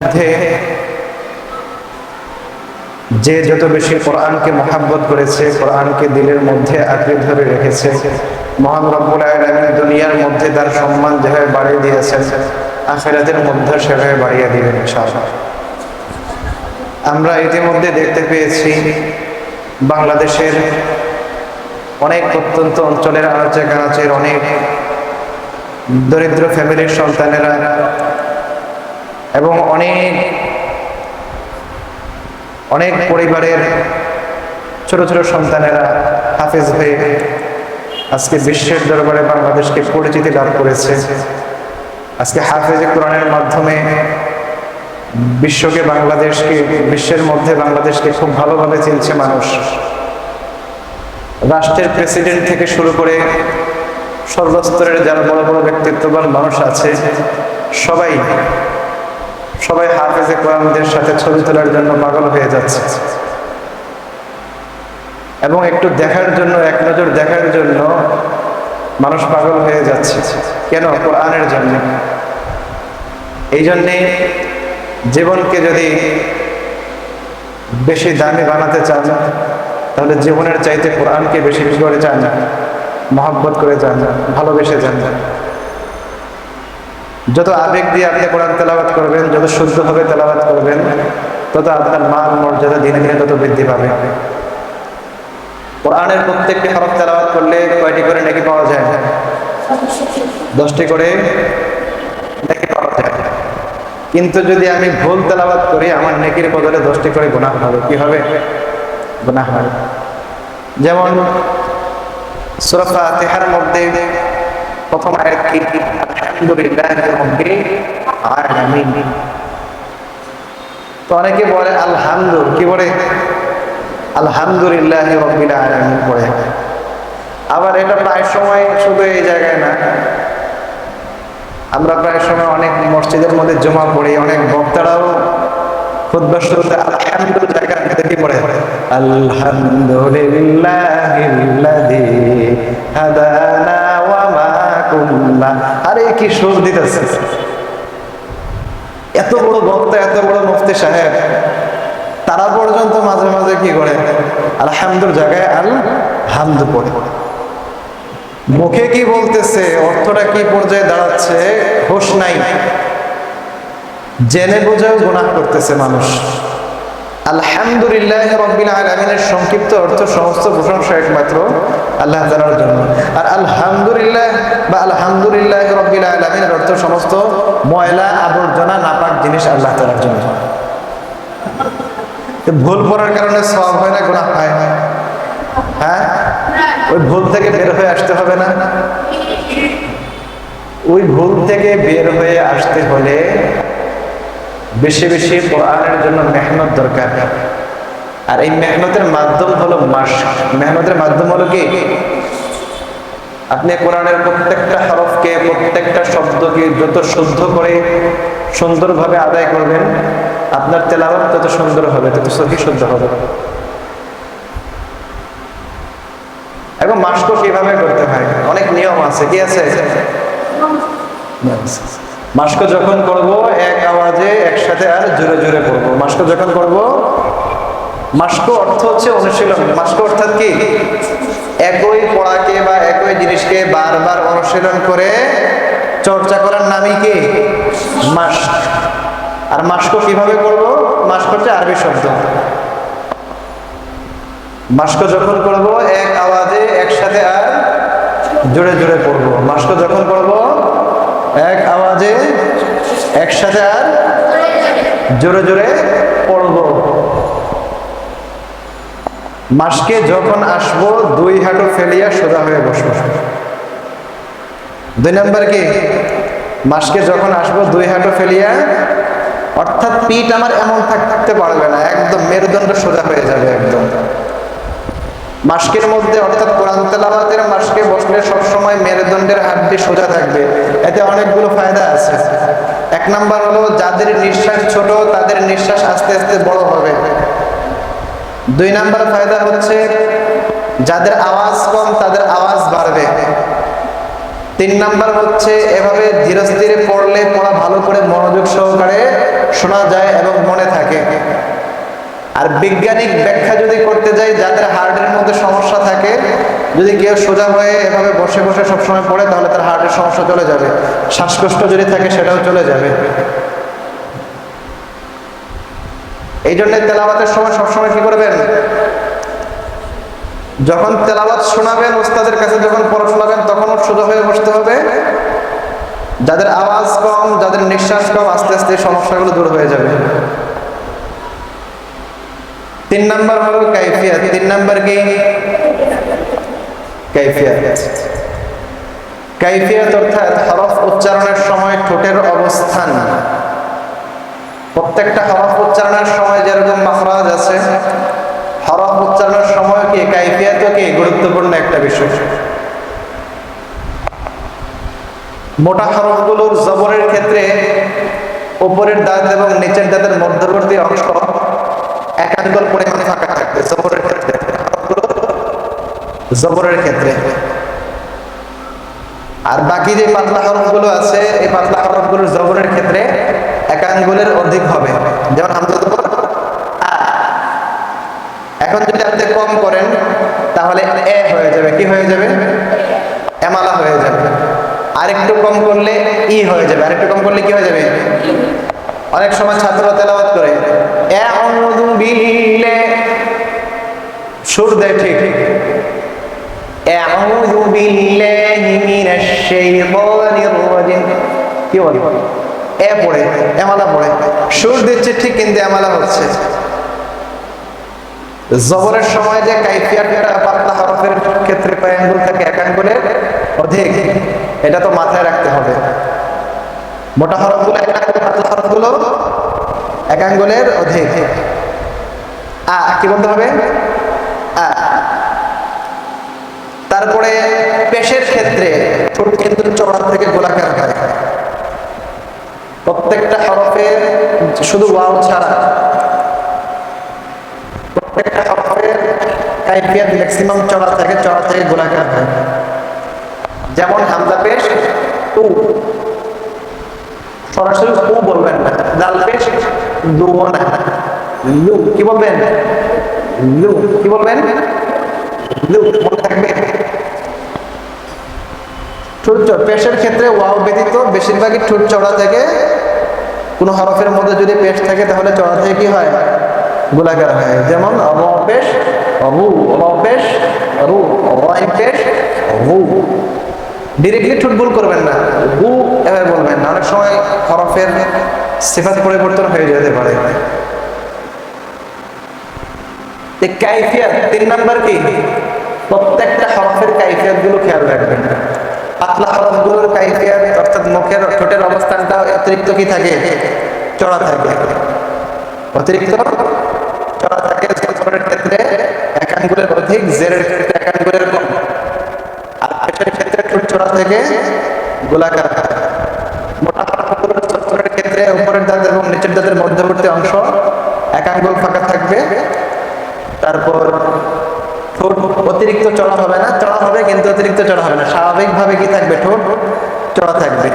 মধ্যে যে যত বেশি কোরআনকে মহাব্বত করেছে, কোরআনকে দিলের মধ্যে আঁকড়ে ধরে রেখেছে, মহান রব্বুল আলামিন দুনিয়ার মধ্যে তার সম্মান যেভাবে বাড়িয়ে দিয়েছেন, আখিরাতের মধ্যে সেভাবে বাড়িয়ে দিবেন ইনশাআল্লাহ। আমরা ইতিমধ্যে দেখতে পেয়েছি বাংলাদেশের অনেক প্রত্যন্ত অঞ্চলের আনাচে কানাচের অনেক দরিদ্র ফ্যামিলির সন্তানেরা এবং অনেক পরিবারের ছোট ছোট সন্তানেরা হাফেজ হয়ে আজকে বিশ্বের দরবারে বাংলাদেশকে পরিচিতি লাভ করেছে। আজকে হাফেজ কোরআনের মাধ্যমে বিশ্বের মধ্যে বাংলাদেশকে খুব ভালোভাবে চিনছে মানুষ। রাষ্ট্রের প্রেসিডেন্ট থেকে শুরু করে সর্বস্তরের যারা বড় বড় ব্যক্তিত্ববান মানুষ আছে সবাই হাফেজে কোরআনদের সাথে ছবি তোলার জন্য পাগল হয়ে যাচ্ছে এবং একটু দেখার জন্য, এক নজর দেখার জন্য মানুষ পাগল হয়ে যাচ্ছে। কেন? কোরআনের জন্য। এই জন্যে জীবনকে যদি বেশি দামি বানাতে চান তাহলে জীবনের চাইতে কোরআনকে বেশি বেশি করে চান, মহব্বত করে চান, ভালোবেসে চান। যত আবেগ দিয়ে আপনি কোরআন তেলাওয়াত করবেন, যত শুদ্ধভাবে তেলাওয়াত করবেন, তত আপনার মান মর্যাদা দিনে দিনে তত বৃদ্ধি পাবে। কোরআনের প্রত্যেকটি হরফ তেলাওয়াত করলে কয়টি করে নেকি পাওয়া যায়? 10টি করে নেকি পাওয়া যায়। কিন্তু যদি আমি ভুল তেলাওয়াত করি, আমার নেকির বদলে 10টি করে গুনাহ হবে। কি হবে? গুনাহ হবে। যেমন সূরা ফাতিহার মধ্যে প্রথম আয়াত কি? আলহামদুলিল্লাহি রাব্বিল আলামিন। তো অনেকে বলে কি বলে? আলহামদুলিল্লাহি রাব্বিল আলামিন পড়ে। আবার এটা প্রায় সময় শুধু এই জায়গায় না, আমরা প্রায় সময় অনেক মসজিদের মধ্যে জমা পড়ি, অনেক বক্তারাও খুতবা শুরুতে আলহামদুলিল্লাহ জায়গায় দেখি পড়ে আলহামদুলিল্লাহিল্লাযী হাদানা ওয়া মা কুন্না। আরে কি সুর দিতেছে! এত বড় বক্তা, এত বড় মুফতি সাহেব, তারা পর্যন্ত মাঝে মাঝে কি করে? আলহামদুর জায়গায় আলহামদু পড়ে। মুখে কি বলতেছে, অর্থটা কি পর্যায়ে দাঁড়াচ্ছে হোশ নাই, জেনে বুঝেও গুনাহ করতেছে মানুষ। আলহামদুলিল্লাহি রাব্বিল আলামিনের সংক্ষিপ্ত অর্থ সমস্ত প্রশংসা একমাত্র আল্লাহ তাআলার জন্য। আর আলহামদুলিল্লাহ বা আলহামদুলিল্লাহি রাব্বিল আলামিনের অর্থ সমস্ত ময়লা আবর্জনা নাপাক জিনিস আল্লাহ তাআলার জন্য। ভুল পড়ার কারণে সওয়াব হয় না, গুনাহ হয়? হ্যাঁ, ওই ভুল থেকে বের হয়ে আসতে হবে না? ওই ভুল থেকে বের হয়ে আসতে হলে বেশি বেশি কোরআনের জন্য মেহনত দরকার। আর এই মেহনতের মাধ্যম হলো মেহনতের মাধ্যম হলো কি? আপনি কোরআনের প্রত্যেকটা হরফকে, প্রত্যেকটা শব্দকে যত শুদ্ধ করে সুন্দরভাবে আদায় করবেন, আপনার তেলাওয়াত তত সুন্দর হবে, তত সহিহ শুদ্ধ হবে। এবং মাস্ক কিভাবে করতে হয়, অনেক নিয়ম আছে। কি আছে? মাস্ক যখন করব এক আওয়াজে একসাথে আর জোরে জোরে করব। মাস্ক যখন করব, মাস্ক অর্থ হচ্ছে অনুশীলন। মাস্ক অর্থাৎ কি? একই পড়াকে বা একই জিনিসকে বারবার অনুশীলন করে চর্চা করার নামই কি? মাস্ক। আর মাস্ক কিভাবে করব? মাস্ক হচ্ছে আরবি শব্দ। মাস্ক যখন করব এক আওয়াজে একসাথে আর জোরে জোরে পড়ব। মাস্ক যখন করব এক আওয়াজে একসাথে আর জোরে জোরে পড়ব। মাস্কে যখন আসবো 2 হাঁটু ফেলিয়া সোজা হয়ে বসবো। 2 নাম্বার কি? মাস্কে যখন আসবো 2 হাঁটু ফেলিয়া, অর্থাৎ পিঠ আমার এমন থাকতে পারবে না, একদম মেরুদণ্ড সোজা হয়ে যাবে একদম। মাস্কের মধ্যে অর্থাৎ কোরআন তেলাওয়াতের মাস্কে বসলে সবসময় মেরুদণ্ডের হাড্ডি সোজা থাকবে। এতে অনেকগুলো ফায়দা আছে। 1 নাম্বার হলো যাদের নিঃশ্বাস ছোট তাদের নিঃশ্বাস আস্তে আস্তে বড় হবে। 2 নাম্বার ফায়দা হচ্ছে যাদের আওয়াজ কম তাদের আওয়াজ বাড়বে। তিন নাম্বার হচ্ছে এভাবে ধীরে ধীরে পড়লে পড়া ভালো করে মনোযোগ সহকারে শোনা যায় এবং মনে থাকে। আর বৈজ্ঞানিক ব্যাখ্যা যদি করতে যাই, যাদের হার্টের মধ্যে সমস্যা থাকে, যদি কেউ সোজা হয়ে এভাবে বসে বসে সবসময় পড়ে তাহলে তার হার্টের সমস্যা চলে যাবে। শ্বাসকষ্ট যদি থাকে সেটাও চলে যাবে। এই জন্য তেলাওয়াতের সময় সবসময় কি করবেন, যখন তেলাওয়াত শোনাবেন ওস্তাদের কাছে, যখন পড়া শোনাবেন তখনও সোজা হয়ে বসতে হবে। যাদের আওয়াজ কম, যাদের নিঃশ্বাস কম, আস্তে আস্তে সমস্যাগুলো দূর হয়ে যাবে। তিন নাম্বার হলো কাইফিয়াত। তিন নাম্বার কি? কাইফিয়াত। কাইফিয়াত অর্থাৎ হরফ উচ্চারণের সময় ঠোঁটের অবস্থান। প্রত্যেকটা হরফ উচ্চারণের সময় যেরকম মাখরাজ আছে, হরফ উচ্চারণের সময় কি কাইফিয়াতও কি গুরুত্বপূর্ণ একটা বিষয়। মোটা হরফগুলোর জবরের ক্ষেত্রে উপরের দাঁত এবং নিচের দাঁতের মধ্যবর্তী অংশ এক আঙ্গুল পরিমাণ ফাঁকা থাকবে জবরের ক্ষেত্রে। জবরের ক্ষেত্রে আর বাকি যে পাতলা হরফগুলো আছে, এই পাতলা হরফগুলোর জবরের ক্ষেত্রে এক আঙ্গুলের অধিক হবে। যেমন হামজা জবর আ। এখন যদি আপনি কম করেন তাহলে এ হয়ে যাবে। কি হয়ে যাবে? এমালা হয়ে যাবে। আরেকটু কম করলে ই হয়ে যাবে। আরেকটু কম করলে কি হয়ে যাবে? অনেক সময় ছাত্র তেলাওয়াত করে আউযু বিল্লাহ, সুর দেয় ঠিক, আউযু বিল্লাহি মিনাশ শাইতানির রাজিম, কি বলে? এ পড়ে, এমালা পড়ে, সুর দিচ্ছে ঠিক কিন্তু এমালা হচ্ছে। জবরের সময় যে কাইফিয়াতটা পাতলা হরফের ক্ষেত্রে কয় আঙ্গুল থাকে? এক আঙ্গুলের অধিক। এটা তো মাথায় রাখতে হবে। মোটা হরফগুলো এক আঙ্গুল, পাতলা হরফগুলো এক আঙ্গুলের অধিক। আ কি বলতে হবে? আ। তারপরে পেশের ক্ষেত্রে ঠোঁট কিন্তু চওড়া থেকে গোলাকার হয়। প্রত্যেকটা হরফে, শুধু ওয়াও ছাড়া প্রত্যেকটা হরফের কাইফিয়াত ম্যাক্সিমাম চওড়া থেকে গোলাকার হয়। যেমন হামজা পেশ উ, সরাসরি উ বলবেন না। দাল পেশ দু না, লু। কি বলবেন? লু। কি বলবেন? লু। মনে থাকবে। ঠোঁট পেশের ক্ষেত্রে ওয়াও ব্যতীত বেশিরভাগই ঠোঁট চওড়া থেকে, কোন হরফের মধ্যে যদি পেশ থাকে তাহলে চওড়া থেকে কি হয়? গোলাকার হয়। যেমন র পেশ রু, র পেশ রু, রাই পেশ রু। ডিরেক্টলি ঠোঁট ভুল করবেন না, গু এভাবে বলবেন না। অনেক সময় হরফের সিফাত পরিবর্তন হয়ে যেতে পারে। কাইফিয়াত তিন নাম্বার কি? প্রত্যেকটা হরফের কাইফিয়াত গুলো খেয়াল রাখবেন। পাতলা হরফগুলোর কাইফিয়াত অর্থাৎ মুখের ঠোঁটের অবস্থানটা অতিরিক্ত কি থাকে? চড়া থাকে। অতিরিক্ত চড়া থাকে। জবরের ক্ষেত্রে এক আঙ্গুলের অধিক, জেরের ক্ষেত্রে এক আঙ্গুলের কম। আর পেশের ক্ষেত্রে ঠোঁট চড়া থেকে গোলাকার। মোটা হরফগুলোর জবরের ক্ষেত্রে উপরের দাঁত এবং নিচের দাঁতের মধ্যবর্তী অংশ এক আঙ্গুল ফাঁকা থাকবে। তারপর ঠোঁট অতিরিক্ত চড়া হবে না, চড়া হবে কিন্তু অতিরিক্ত চড়া হবে না, স্বাভাবিকভাবে কি থাকবে? ঠোঁট চড়া থাকবে।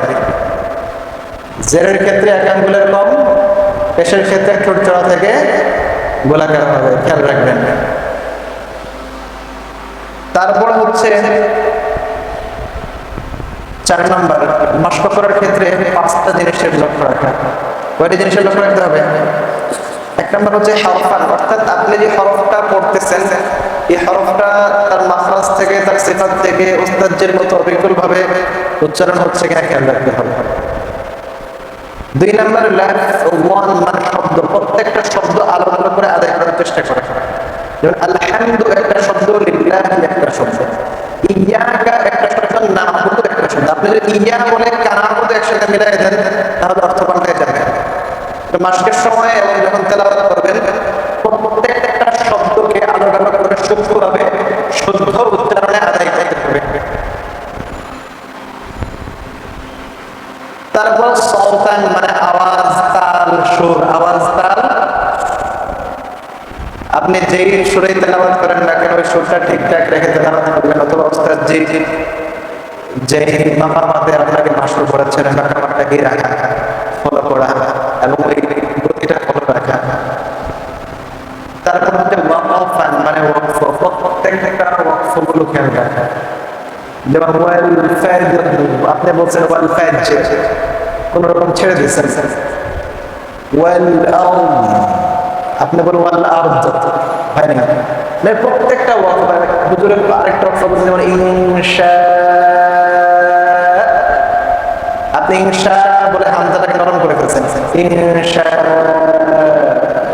জেরের ক্ষেত্রে এক আঙ্গুলের কম, পেশের ক্ষেত্রে ঠোঁট চড়া থেকে গোলাকার হবে, খেয়াল রাখবেন। তারপর হচ্ছে 4 নাম্বার, মাশক করার ক্ষেত্রে 5টা জিনিসের লক্ষ্য রাখা। কয়টি জিনিসের লক্ষ্য রাখতে হবে? 1 নাম্বার হচ্ছে হরফান, অর্থাৎ আপনি যে হরফটা পড়তেছেন এই হরফটা তার মাখরাজ থেকে, তার সিফাত থেকে উস্তাদের মতো অবিকলভাবে উচ্চারণ হচ্ছে কিনা খেয়াল রাখতে হবে। 2 নাম্বার লাফজ ওয়ান, মানে শব্দ, প্রত্যেকটা শব্দ আলাদা করে আদায় করার চেষ্টা করা। যেমন আলহামদু একটা শব্দ, লিল্লাহি একটা শব্দ, ইয়াকা একটা শব্দ, নাবুদু একটা শব্দ। আপনি যদি ইয়া বলে কানাবুদু একসাথে মিলাই দেন তাহলে অর্থ পাল্টে যাবে। তো মাশকের সময় এবং যখন তেলাওয়াত করবেন প্রত্যেকটা শব্দকে আলাদা করে সূক্ষ্মভাবে শুদ্ধ উচ্চারণে আদায় করতে হবে। তারপর সওতান মানে আওয়াজ, তাল, সুর। আওয়াজ, তাল, আপনি যেই সুরে তেলাওয়াত করেন না কেন ওই সুরটা ঠিকঠাক রেখে তেলাওয়াত করবেন, অথবা ওস্তাদ যে মাপামাতে আপনাকে মাসুল করেছেন মাকামাটাকে রাখা, ফলো করা এবং ওই গতিটা ফলো রাখা। তারপর হচ্ছে ওয়াকফান, মানে ওয়াকফ, প্রত্যেকটা ওয়াকফগুলো খেয়াল রাখা। যেমন ওয়াল ফাজর, আপনি বলছেন ওয়াল ফাজর, কোন রকম ছেড়ে দিচ্ছেন। ওয়াল আরদ, আপনি বলেন ওয়াল আরদ, হয় না? মানে প্রত্যেকটা ওয়াকফ, হুজুরের আরেকটা ওয়াকফ বলছেন যেমন ইনশা, আপনি ইনশা বলে হামজাটাকে নরম করে ফেলছেন, ইনশা,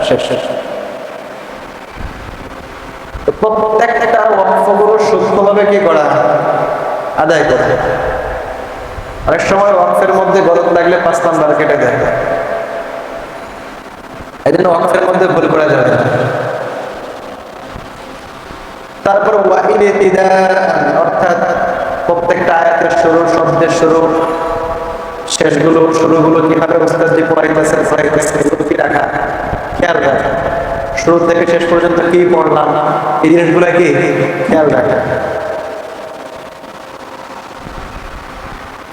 শেষ শেষ। প্রত্যেকটা ওয়াকফগুলো সূক্ষ্মভাবে কি করা, আদায় করতে। অনেক সময় ওয়াকফের মধ্যে গলত লাগলে 5 নাম্বার কেটে দেয়, এই জন্য ওয়াকফের মধ্যে ভুল করা যাবে না। তারপর ওয়াহিদ ইতিদান, অর্থাৎ প্রত্যেকটা আয়াতের শুরু, শব্দের শুরু, শেষগুলো, শুরুগুলো কিভাবে উস্তাদ জি পড়াইতেছে এগুলো কি রাখা, খেয়াল রাখা। শুরু থেকে শেষ পর্যন্ত কি পড়লাম, এই জিনিসগুলো কি খেয়াল রাখা।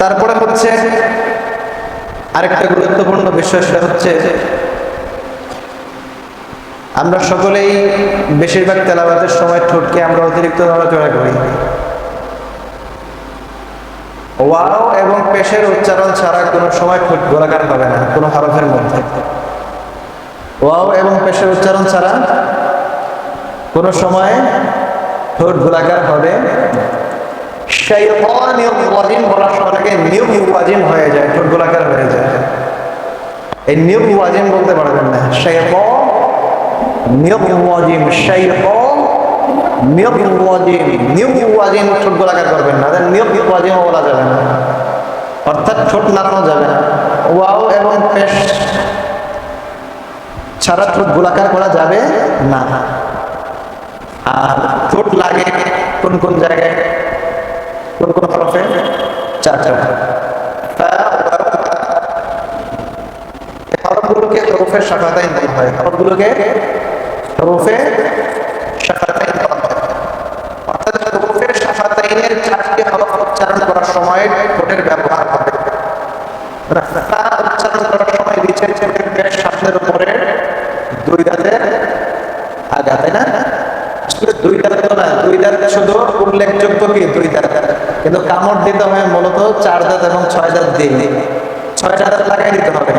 তারপরে হচ্ছে আরেকটা গুরুত্বপূর্ণ বিষয়, সেটা হচ্ছে আমরা সকলেই বেশিরভাগ তেলাওয়াতের সময় ঠোঁটকে আমরা অতিরিক্ত নড়াচড়া করি। ওয়াও এবং পেশের উচ্চারণ ছাড়া কোনো সময় ঠোঁট গোলাকার হবে না কোনো হরফের মধ্যে। ওয়াও এবং পেশের উচ্চারণ ছাড়া কোনো সময় ঠোঁট গোলাকার হবে। শাইতানির রাজিম বলার সময় নিউ ওয়াজিম হয়ে যায়, ঠোঁট গোলাকার হয়ে যায়। এই নিউ ওয়াজিম বলতে পারবেন না, শাইতান নিউ ওয়াজিম, শাইতান নিউ ওয়াজিম, নিউ ওয়াজিম ঠোঁট গোলাকার করবেন না, নিউ ওয়াজিম বলা যাবে না, অর্থাৎ ঠোঁট নাড়ানো যাবে না। ওয়াও এবং পেশ ছাড়া ঠোঁট গোলাকার করা যাবে না। আর ঠোঁট লাগে কোন কোন জায়গায়, কোন কোন হরফে, 4টা। হরফগুলোকে হরফে শাফাতাইন বলা হয়, হরফগুলোকে হরফে শাফাতাইন বলা হয়। অর্থাৎ হরফে শাফাতাইনের 4টি হরফ উচ্চারণ করার সময় ঠোঁটের ব্যবহার হবে। উচ্চারণ করার সময় নিচের ঠোঁটের পেশ সামনের উপরে 2 দাঁতের আগা, তাই না? আসলে 2 দাঁত তো না, 2 দাঁত শুধু উল্লেখযোগ্য কি 2 দাঁত, কিন্তু কামড় দিতে হয় মূলত 4 দাঁত এবং 6 দাঁত দিয়ে, 6টা দাঁত লাগাই দিতে হবে।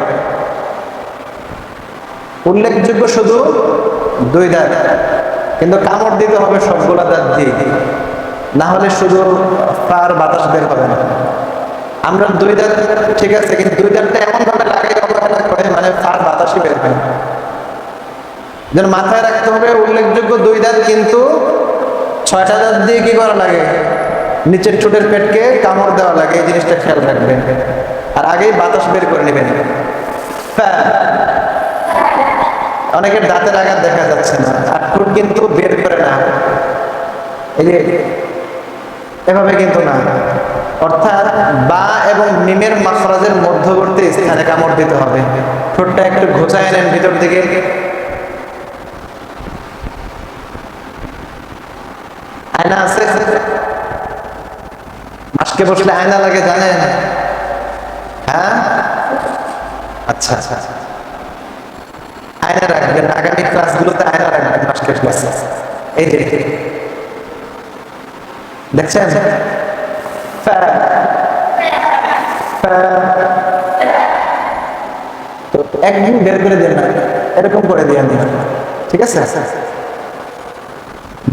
উল্লেখযোগ্য শুধু 2 দাঁত, কিন্তু কামড় দিতে হবে সবগুলা দাঁত দিয়ে, না হলে শুধু ফার বাতাস বের হবে না। আমরা 2 দাঁত ঠিক আছে, কিন্তু 2 দাঁতটা এমন ভাবে লাগাই হবে মানে ফার বাতাসই বের হয়। যেন মাথায় রাখতে হবে উল্লেখযোগ্য 2 দাঁত, কিন্তু 6টা দাঁত দিয়ে কি করা লাগে, নিচের ঠোঁটের পেটকে কামড় দেওয়া লাগে, এই জিনিসটা খেয়াল রাখবেন। আর আগেই বাতাস বের করে নেবেন। অনেকের দাঁতের আঘাত দেখা যাচ্ছে না, আর ঠোঁট কিন্তু বের করে না, এই যে এভাবে কিন্তু না, অর্থাৎ বা এবং মিমের মাখরাজের মধ্যবর্তী স্থানে কামড় দিতে হবে। ঠোঁটটা একটু ঘোচায় নেন ভিতর দিকে, আয়না আছে, মাসকে বসলে আয়না লাগে জানেন? হ্যাঁ, আচ্ছা আচ্ছা, আয়না রাখবেন, আগামী ক্লাসগুলোতে আয়না রাখবেন মাসকের ক্লাসে। এই যে দেখছেন, তো একদিন বের করে দেন না, এরকম করে দিয়ে আমি, ঠিক আছে?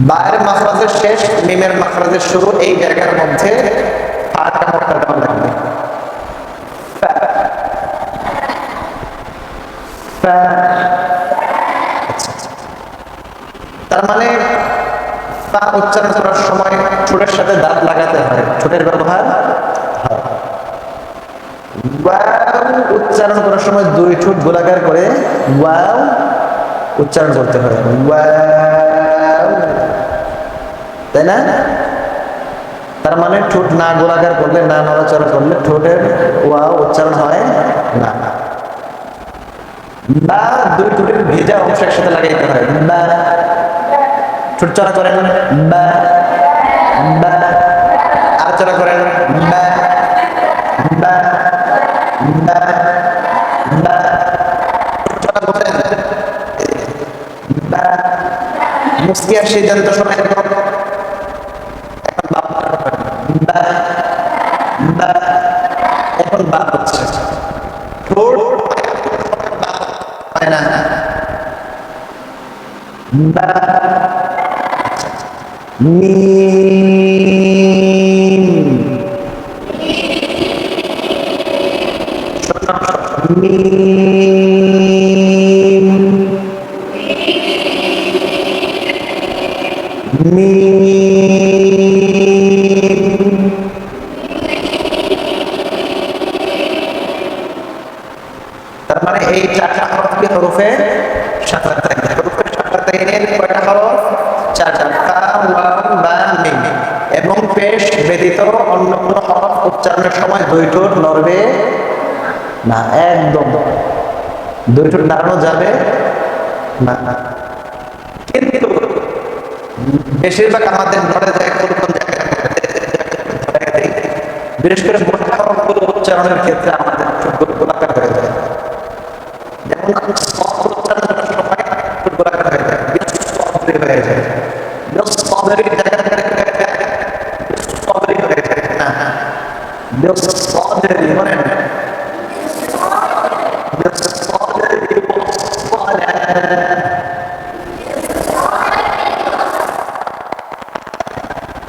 বায়ের মাখরাজের শেষ, মিমের মাখরাজের শুরু, এই জায়গার মধ্যে ফাটা মোটা দেওয়া লাগবে। তার মানে তা উচ্চারণ করার সময় ঠোঁটের সাথে দাঁত লাগাতে হয়, ঠোঁটের ব্যবহার হয়। ওয়াও উচ্চারণ করার সময় 2 ঠোঁট গোলাকার করে ওয়াও উচ্চারণ করতে হয়, ওয়াও, তাই না? তার মানে ঠোঁট না গোলাকার করলে, না নড়াচড়া করলে ঠোঁটের ওয়াও উচ্চারণ হয় না। বা 2 ঠোঁটের ভেজা অংশ একসাথে লাগাইতে হয়, বা, ঠোঁট চড়া করেন, বা, বা, আর চড়া করেন, বা, মুস্কি আর সিদ্ধান্ত সময় এখন এখন বাপ হচ্ছে ঠোঁট হয় না মিম মিম মিম তার মানে এই চারটা হরফকে হরফে শাফাতাইন হরফে শাফাতাইনের কয়টা হরফ চারটা কা ওয়াও বা মিম এবং পেশ ব্যতীত অন্য কোনো হরফ উচ্চারণের সময় দুই ঠোঁট নড়বে না একদম দুই ঠোঁট নাড়ানো যাবে না কিন্তু বেশিরভাগ আমাদের নড়ে যায় কোন কোন জায়গায় বিশেষ করে মোটা হরফগুলো উচ্চারণের ক্ষেত্রে আমাদের ঠোঁট গোলাকার হয়ে যায় যেমন উচ্চারণের সময় ঠোঁট গোলাকার হয়ে যায় হয়ে যায় স্ট্রবেরি হয়ে যায় না স্ট্রবেরি বলেন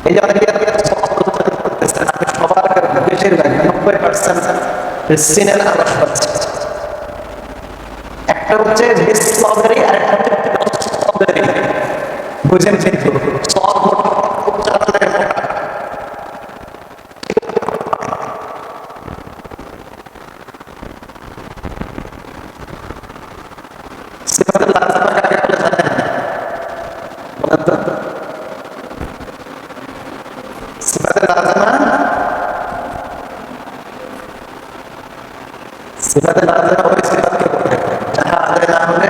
এই যে অনেকে সবার বেশিরভাগ 90% সিনের আওয়াজ পাচ্ছে একটা হচ্ছে স্ট্রবেরি আর একটা হচ্ছে স্ট্রবেরি বুঝেন কিন্তু সব উচ্চারণের সিফাতুল লাযিমা কাকে বলে জানেন সিফাতুল লাযিমা সিফাতুল লাযিমা ওই সিফাতকে বলে যাহা আদায় না হলে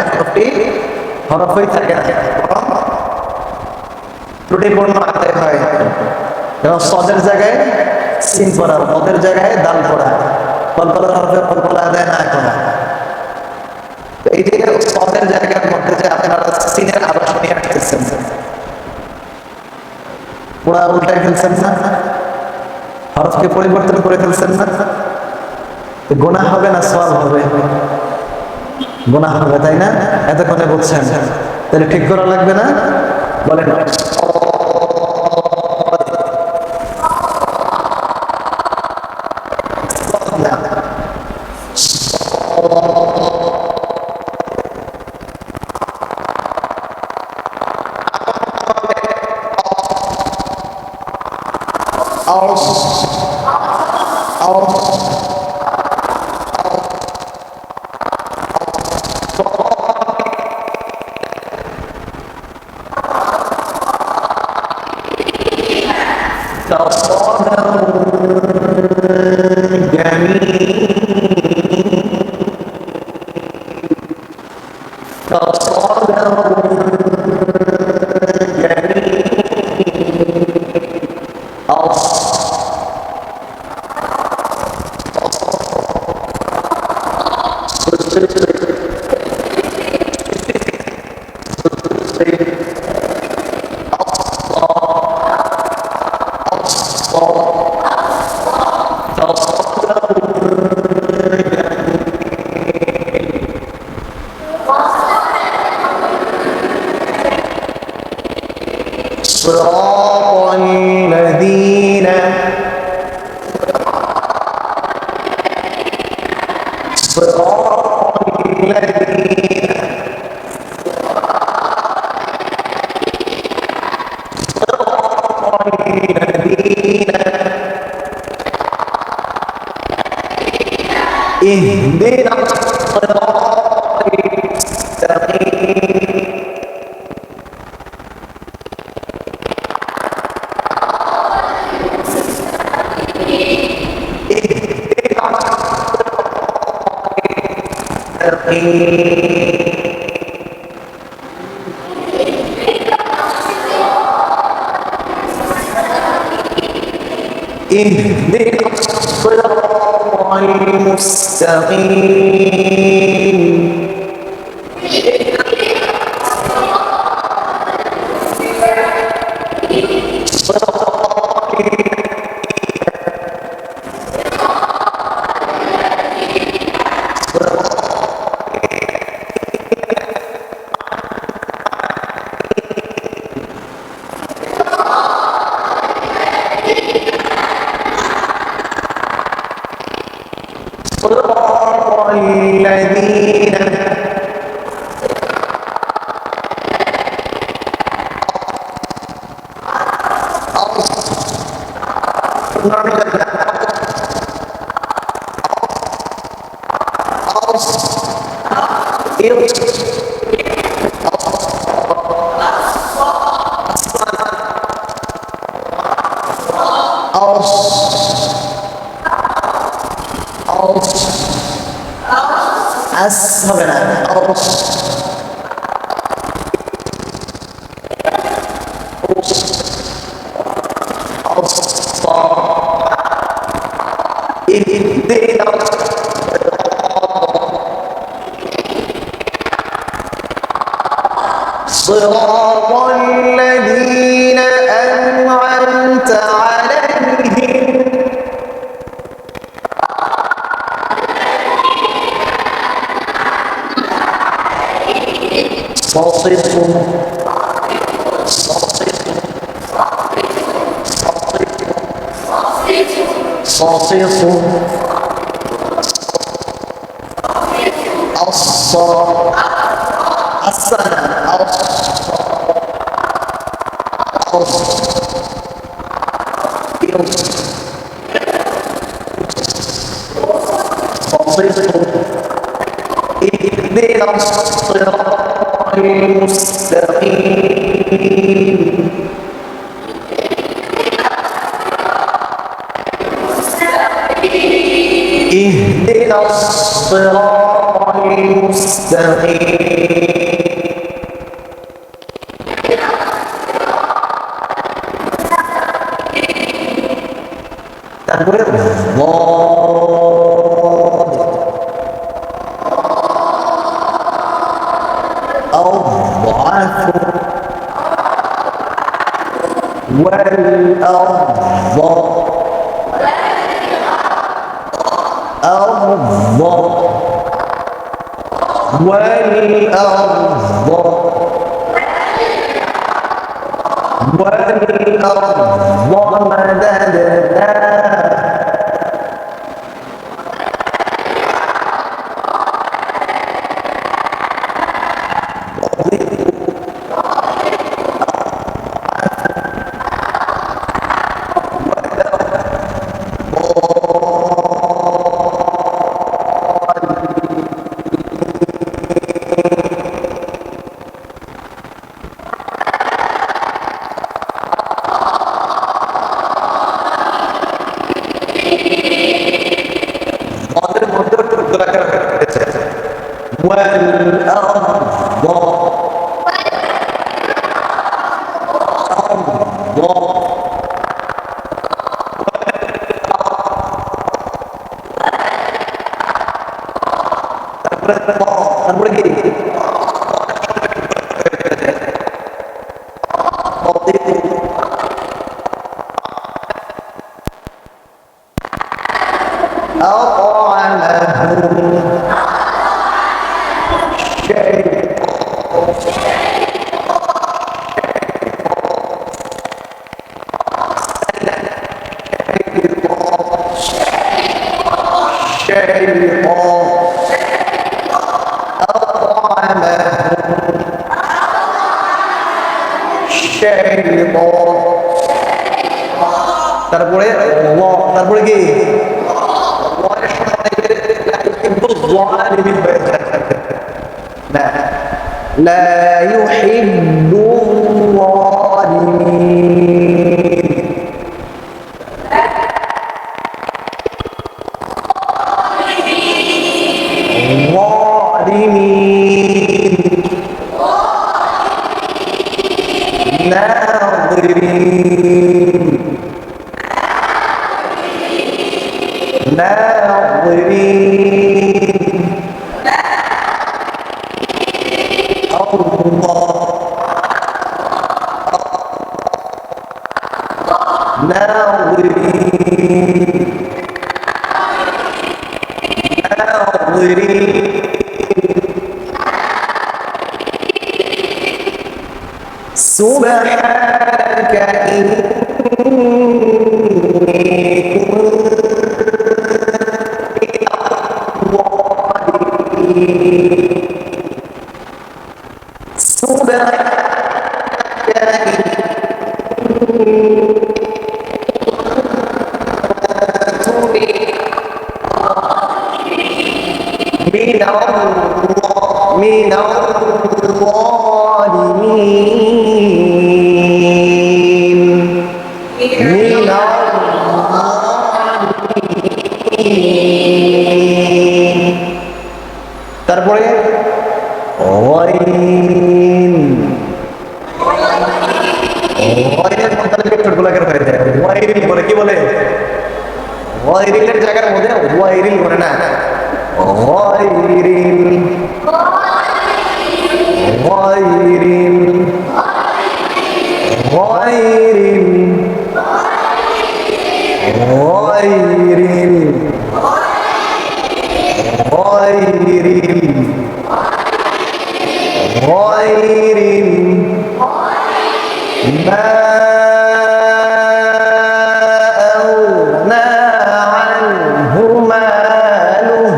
হরফই থাকে না বরং ত্রুটিপূর্ণ আদায় হয় যেমন সদের জায়গায় সিন পড়া পদের জায়গায় দাল পড়া কলকলার হরফে কলকলা আদায় না করা এই যে সদের জায়গার মধ্যে যে আপনারা সিনের আবাস নিয়ে আসতেছেন পুরা উল্টায় ফেলছেন না হরফকে পরিবর্তন করে ফেলছেন না গুনাহ হবে না সওয়াব হবে গুনাহ হবে তাই না এতক্ষণে বলছেন তাহলে ঠিক করা লাগবে না বলেন اهدنا الصراط المستقيم اهدنا الصراط المستقيم হবে না صراط الذين أنعمت عليهم اهدنا الصراط المستقيم اهدنا الصراط المستقيم তারপরে তারপরে তারপরে কি لا يحب الظالمين سبحانك من الظالمين من الظالمين তারপরে ওয়াইনের মধ্যে ঠোঁটগুলোকে হয়ে যায় ওয়াইরিল বলে কি বলে ওয়াইরিলের জায়গার মধ্যে ওয়াইরিল বলে না ওয়াইরিল ওয়াইরিল ওয়াইরিল ওয়াইরিল ওয়াইরিল ওয়াইরিল ما أغنى عنه ماله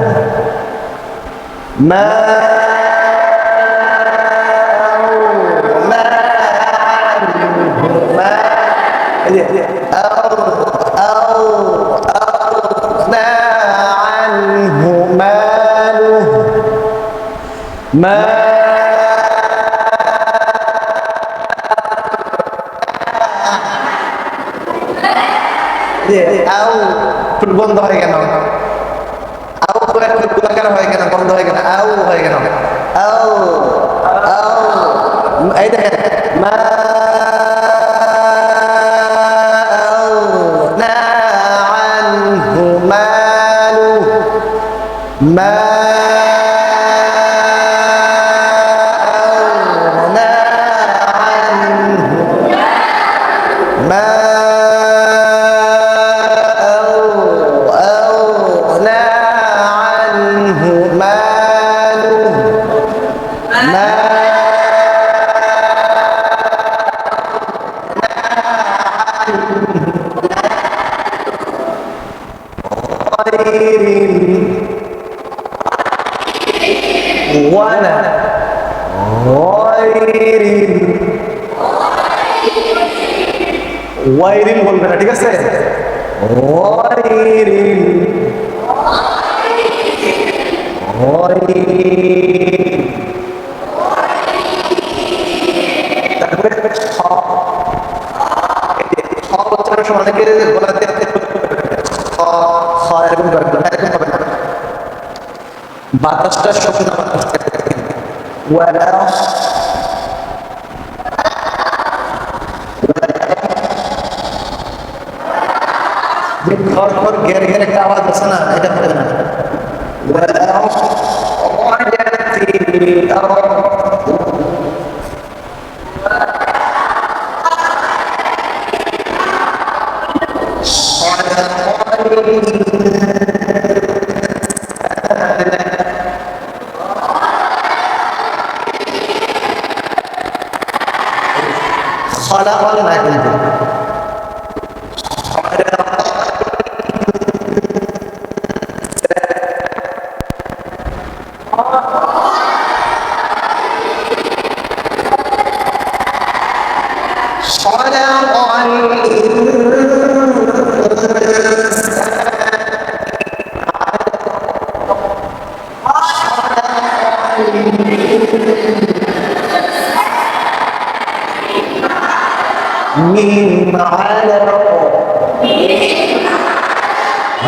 ما أغنى عنه ماله أغنى عنه ماله ما আও ফুট বন্ধ হয়ে গেল আও করে গোলাকার হয়ে গেল বন্ধ হয়ে গেল আও হয়ে গেল আও আও এই দেখেন মা না আনহু মালু মা ওয়াইরিল বলবে না ঠিক আছে ওয়াইরিল ওয়াইরিল তারপরে উচ্চারণের সময় অনেকে বলাতে এরকম হবে না বাতাসটা শুকনো ঘের ঘের একটা আওয়াজ আছে না এটা হবে না না কিন্তু ميم علق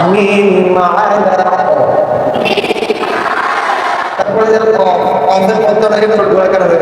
ميم علق তারপরে কফের মধ্যে নাকি ছোট গোলাকার হয়ে